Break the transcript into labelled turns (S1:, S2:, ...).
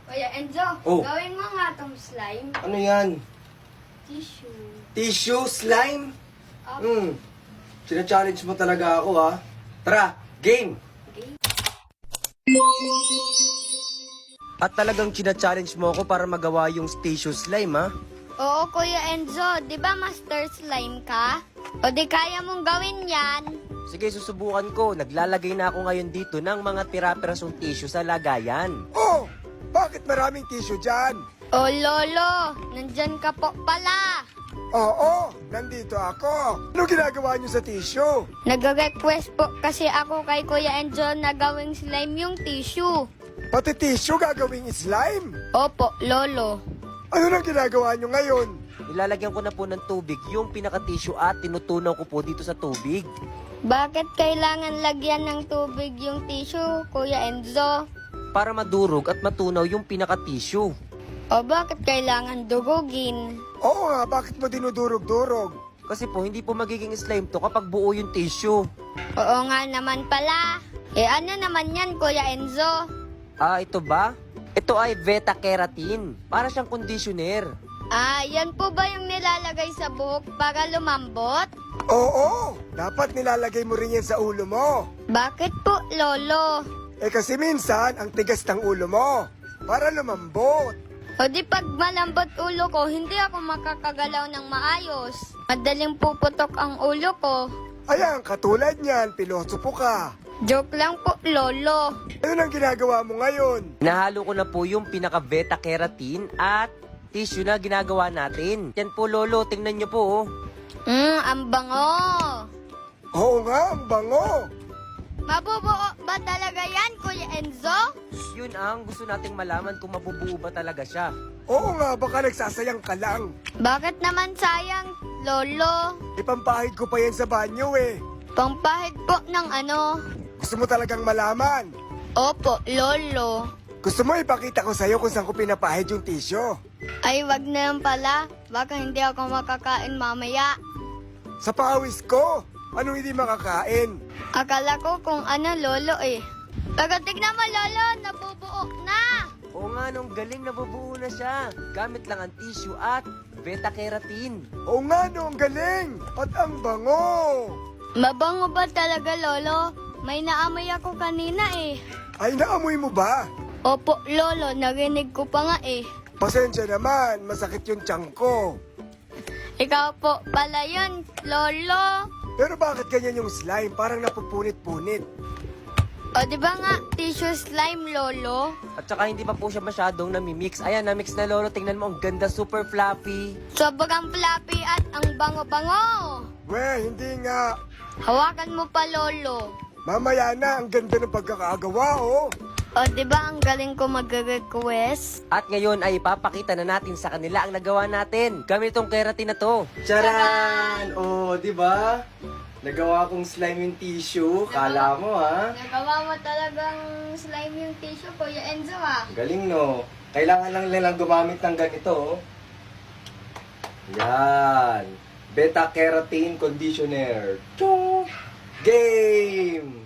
S1: Kuya Enzo,
S2: Oh.
S1: gawin mo nga tong slime.
S2: Ano yan?
S1: Tissue.
S2: Tissue slime?
S1: Oh,
S2: Sina-challenge mo talaga ako, ha? Tara, game!
S1: okay.
S2: At talagang china-challenge mo ako para magawa yung tissue slime, ha?
S1: Oo, Kuya Enzo, di ba master slime ka? O di kaya mong gawin yan?
S2: Sige, susubukan ko. Naglalagay na ako ngayon dito ng mga tira-pirasong tissue sa lagayan.
S3: Oh, bakit maraming tissue dyan?
S1: O Lolo, nandyan ka po pala.
S3: Oo, nandito ako. Ano ginagawa niyo sa tissue?
S1: Nag-request po kasi ako kay Kuya Enzo na gawing slime yung tissue.
S3: Pati tissue gagawing slime?
S1: Opo, Lolo.
S3: Ano nang ginagawa niyo ngayon?
S2: Nilalagyan ko na po ng tubig yung pinaka-tissue at tinutunaw ko po dito sa tubig.
S1: Bakit kailangan lagyan ng tubig yung tissue, Kuya Enzo?
S2: Para madurog at matunaw yung pinaka-tissue.
S1: O bakit kailangan dugugin?
S3: Oo nga, bakit mo dinudurog-durog?
S2: Kasi po, hindi po magiging slime to kapag buo yung tissue.
S1: Oo nga naman pala. Eh ano naman yan, Kuya Enzo?
S2: Ah, ito ba? Ito ay beta-keratin. Para siyang conditioner.
S1: Ah, yan po ba yung nilalagay sa buhok para lumambot?
S3: Oo, dapat nilalagay mo rin yan sa ulo mo.
S1: Bakit po, Lolo?
S3: Eh kasi minsan, ang tigas ng ulo mo. Para lumambot.
S1: O di pag malambot ulo ko, hindi ako makakagalaw ng maayos. Madaling puputok ang ulo ko.
S3: Ayan, katulad niyan, pilosopo ka.
S1: Joke lang po, Lolo.
S3: Ano nang ginagawa mo ngayon?
S2: Nahalo ko na po yung pinaka-beta-keratin at tissue na ginagawa natin. Yan po, Lolo. Tingnan nyo po, oh.
S1: Ang bango.
S3: Oo nga, ang bango.
S1: Mabubuo ba talaga yan, Kuya Enzo?
S2: Yun ang gusto nating malaman kung mabubuo ba talaga siya.
S3: Oo nga, baka nagsasayang ka lang.
S1: Bakit naman sayang, Lolo?
S3: Ipampahid ko pa yan sa banyo eh.
S1: Pangpahid po ng ano?
S3: Gusto mo talagang malaman?
S1: Opo, Lolo.
S3: Gusto mo ipakita ko sa'yo kung saan ko pinapahid yung tissue?
S1: Ay, wag na lang pala. Baka hindi ako makakain mamaya.
S3: Sa pawis ko, anong hindi makakain?
S1: Akala ko kung ano, Lolo eh. Pero tignan mo, Lolo, nabubuo na.
S2: Oo nga, nung galing nabubuo na siya. Gamit lang ang tissue at beta-keratin.
S3: Oo nga no, ang galing! At ang bango!
S1: Mabango ba talaga, Lolo? May naamoy ako kanina eh.
S3: Ay, naamoy mo ba?
S1: Opo, Lolo, narinig ko pa nga eh.
S3: Pasensya naman, masakit yung tiyan ko.
S1: Ikaw po pala yun, Lolo.
S3: Pero bakit ganyan yung slime? Parang napupunit-punit.
S1: O, di ba nga, tissue slime, Lolo?
S2: At saka hindi pa po siya masyadong namimix. Ayan, namix na, Lolo. Tingnan mo, ang ganda, super fluffy.
S1: Sobrang fluffy at ang bango-bango.
S3: Weh, hindi nga.
S1: Hawakan mo pa, Lolo.
S3: Mamaya na, ang ganda ng pagkakagawa, oh.
S1: O, di ba ang galing ko mag-request?
S2: At ngayon ay ipapakita na natin sa kanila ang nagawa natin. Gamit itong keratin na to. Charan! Oh, di ba? Nagawa kong slime yung tissue. Kala mo, ha?
S1: Nagawa mo talagang slime yung tissue, Kuya Enzo, ah.
S2: Galing, no? Kailangan lang nilang gumamit ng ganito. Yan. Beta-keratin conditioner. Chong! Game!